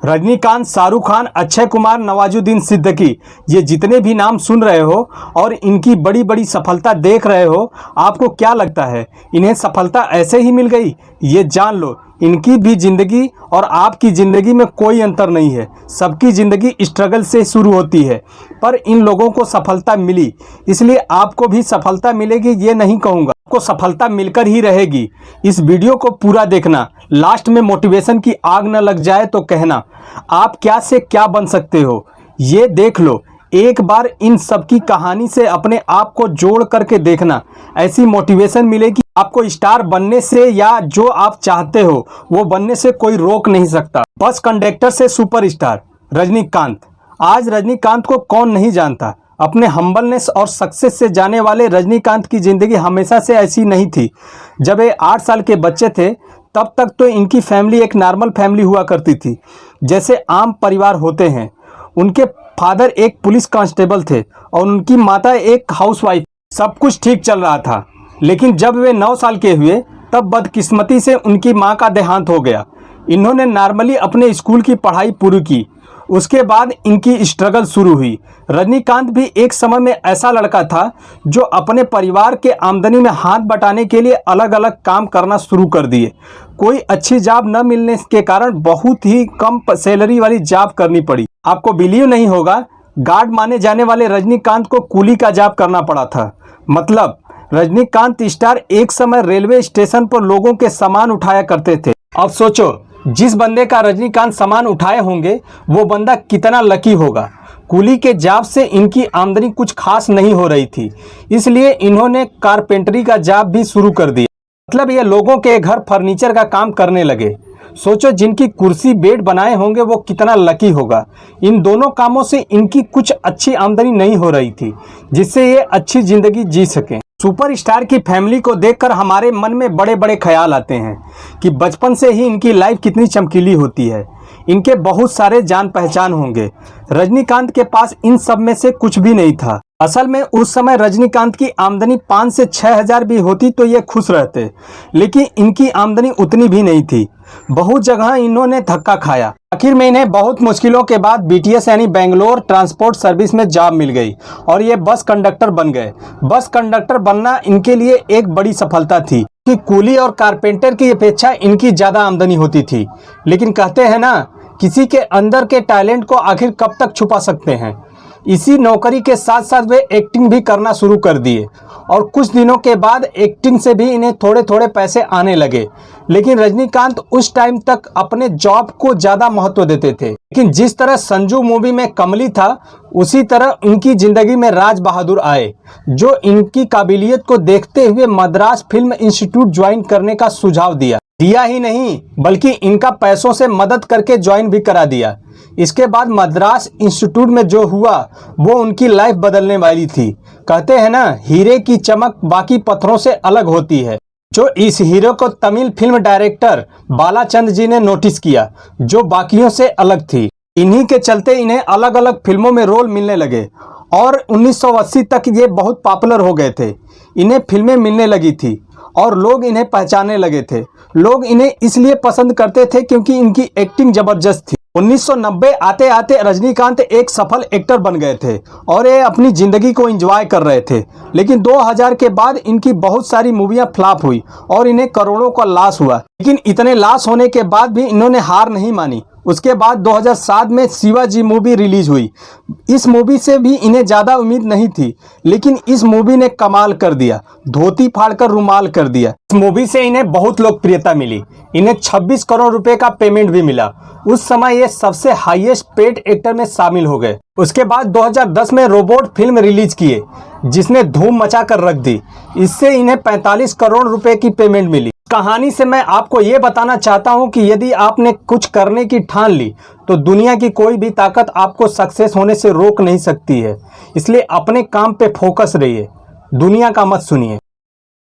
रजनीकांत, शाहरुख खान, अक्षय कुमार, नवाजुद्दीन सिद्दीकी, ये जितने भी नाम सुन रहे हो और इनकी बड़ी बड़ी सफलता देख रहे हो, आपको क्या लगता है इन्हें सफलता ऐसे ही मिल गई? ये जान लो, इनकी भी ज़िंदगी और आपकी ज़िंदगी में कोई अंतर नहीं है। सबकी ज़िंदगी स्ट्रगल से शुरू होती है, पर इन लोगों को सफलता मिली, इसलिए आपको भी सफलता मिलेगी ये नहीं कहूँगा। आपको सफलता मिलकर ही रहेगी। इस वीडियो को पूरा देखना, लास्ट में मोटिवेशन की आग न लग जाए तो कहना आप क्या से क्या बन सकते हो, ये देख लो। एक बार इन सब की कहानी से अपने आप को जोड़ करके देखना, ऐसी मोटिवेशन मिलेगी। आपको स्टार बनने से या जो आप चाहते हो वो बनने से कोई रोक नहीं सकता। बस कंडक्टर से सुपरस्टार रजनीकांत। आज रजनीकांत को कौन नहीं जानता। अपने हम्बलनेस और सक्सेस से जाने वाले रजनीकांत की ज़िंदगी हमेशा से ऐसी नहीं थी। जब ये 8 साल के बच्चे थे तब तक तो इनकी फैमिली एक नॉर्मल फैमिली हुआ करती थी, जैसे आम परिवार होते हैं। उनके फादर एक पुलिस कांस्टेबल थे और उनकी माता एक हाउसवाइफ। सब कुछ ठीक चल रहा था, लेकिन जब वे 9 साल के हुए तब बदकिस्मती से उनकी मां का देहांत हो गया। इन्होंने नॉर्मली अपने स्कूल की पढ़ाई पूरी की, उसके बाद इनकी स्ट्रगल शुरू हुई। रजनीकांत भी एक समय में ऐसा लड़का था जो अपने परिवार के आमदनी में हाथ बटाने के लिए अलग अलग काम करना शुरू कर दिए। कोई अच्छी जॉब न मिलने के कारण बहुत ही कम सैलरी वाली जॉब करनी पड़ी। आपको बिलीव नहीं होगा, गार्ड माने जाने वाले रजनीकांत को कूली का जॉब करना पड़ा था। मतलब रजनीकांत स्टार एक समय रेलवे स्टेशन पर लोगों के सामान उठाया करते थे। अब सोचो, जिस बंदे का रजनीकांत सामान उठाए होंगे वो बंदा कितना लकी होगा। कूली के जॉब से इनकी आमदनी कुछ खास नहीं हो रही थी, इसलिए इन्होंने कारपेंटरी का जॉब भी शुरू कर दिया। मतलब ये लोगों के घर फर्नीचर का काम करने लगे। सोचो, जिनकी कुर्सी बेड बनाए होंगे वो कितना लकी होगा। इन दोनों कामों से इनकी कुछ अच्छी आमदनी नहीं हो रही थी, जिससे ये अच्छी ज़िंदगी जी सकें। सुपरस्टार की फैमिली को देखकर हमारे मन में बड़े बड़े ख्याल आते हैं कि बचपन से ही इनकी लाइफ कितनी चमकीली होती है। इनके बहुत सारे जान पहचान होंगे। रजनीकांत के पास इन सब में से कुछ भी नहीं था। असल में उस समय रजनीकांत की आमदनी 5 से 6 हज़ार भी होती तो ये खुश रहते, लेकिन इनकी आमदनी उतनी भी नहीं थी। बहुत जगह इन्होंने धक्का खाया। आखिर में इन्हें बहुत मुश्किलों के बाद BTS यानी बेंगलोर ट्रांसपोर्ट सर्विस में जॉब मिल गई और ये बस कंडक्टर बन गए। बस कंडक्टर बनना इनके लिए एक बड़ी सफलता थी कि कूली और कारपेंटर की अपेक्षा इनकी ज़्यादा आमदनी होती थी। लेकिन कहते हैं ना, किसी के अंदर के टैलेंट को आखिर कब तक छुपा सकते हैं। इसी नौकरी के साथ साथ वे एक्टिंग भी करना शुरू कर दिए और कुछ दिनों के बाद एक्टिंग से भी इन्हें थोड़े थोड़े पैसे आने लगे। लेकिन रजनीकांत उस टाइम तक अपने जॉब को ज़्यादा महत्व देते थे। लेकिन जिस तरह संजू मूवी में कमली था, उसी तरह इनकी ज़िंदगी में राज बहादुर आए, जो इनकी काबिलियत को देखते हुए मद्रास फिल्म इंस्टीट्यूट ज्वाइन करने का सुझाव दिया ही नहीं, बल्कि इनका पैसों से मदद करके ज्वाइन भी करा दिया। इसके बाद मद्रास इंस्टीट्यूट में जो हुआ वो उनकी लाइफ बदलने वाली थी। कहते हैं ना, हीरे की चमक बाकी पत्थरों से अलग होती है। जो इस हीरो को तमिल फिल्म डायरेक्टर बालाचंद जी ने नोटिस किया, जो बाकियों से अलग थी। इन्हीं के चलते इन्हें अलग अलग फिल्मों में रोल मिलने लगे और 1980 तक ये बहुत पॉपुलर हो गए थे। इन्हें फिल्में मिलने लगी थी और लोग इन्हें पहचानने लगे थे। लोग इन्हें इसलिए पसंद करते थे क्योंकि इनकी एक्टिंग जबरदस्त थी। 1990 आते आते रजनीकांत एक सफल एक्टर बन गए थे और ये अपनी ज़िंदगी को एंजॉय कर रहे थे। लेकिन 2000 के बाद इनकी बहुत सारी मूवियां फ्लॉप हुई और इन्हें करोड़ों का लॉस हुआ। लेकिन इतने लॉस होने के बाद भी इन्होंने हार नहीं मानी। उसके बाद 2007 में शिवाजी मूवी रिलीज हुई। इस मूवी से भी इन्हें ज़्यादा उम्मीद नहीं थी, लेकिन इस मूवी ने कमाल कर दिया, धोती फाड़कर रुमाल कर दिया। इस मूवी से इन्हें बहुत लोकप्रियता मिली। इन्हें 26 करोड़ रुपए का पेमेंट भी मिला। उस समय ये सबसे हाईएस्ट पेड एक्टर में शामिल हो गए। उसके बाद 2010 में रोबोट फिल्म रिलीज किए, जिसने धूम मचा कर रख दी। इससे इन्हें 45 करोड़ रुपए की पेमेंट मिली। कहानी से मैं आपको ये बताना चाहता हूँ कि यदि आपने कुछ करने की ठान ली तो दुनिया की कोई भी ताकत आपको सक्सेस होने से रोक नहीं सकती है। इसलिए अपने काम पे फोकस रहिए, दुनिया का मत सुनिए।